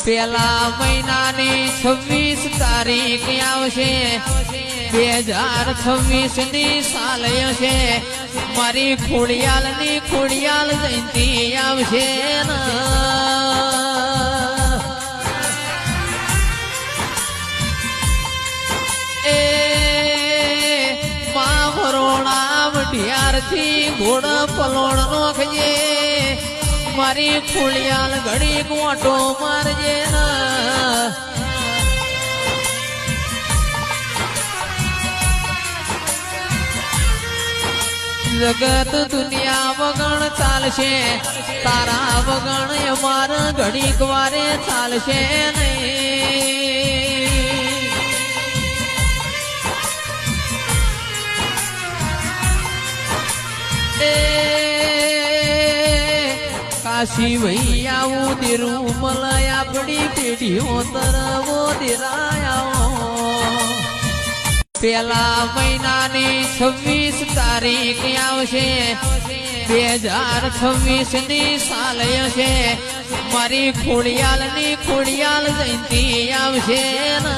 પેલા મહિનાની 26 તારીખ આવશે 2026 ની સાલ હશે મારી ખોડિયાલ જયંતિ આવશે ને એ મા વરોણા વઢિયારથી ઘોડ પલોણ નોખજે મારી ખોડિયાલ ઘડી ગોટો મારજે ના જગત દુનિયા વગણ ચાલશે તારા વગણ અમાર ઘડીક વારે ચાલશે નહીં કાશી ભાઈ આવું દેરું મલય આપણી પેઢીઓ તરવો દેરાયા પેલા મહિનાની 26 તારીખ આવશે 2026 ની સાલ હશે મારી ખોડિયાલ જયંતિ આવશે ને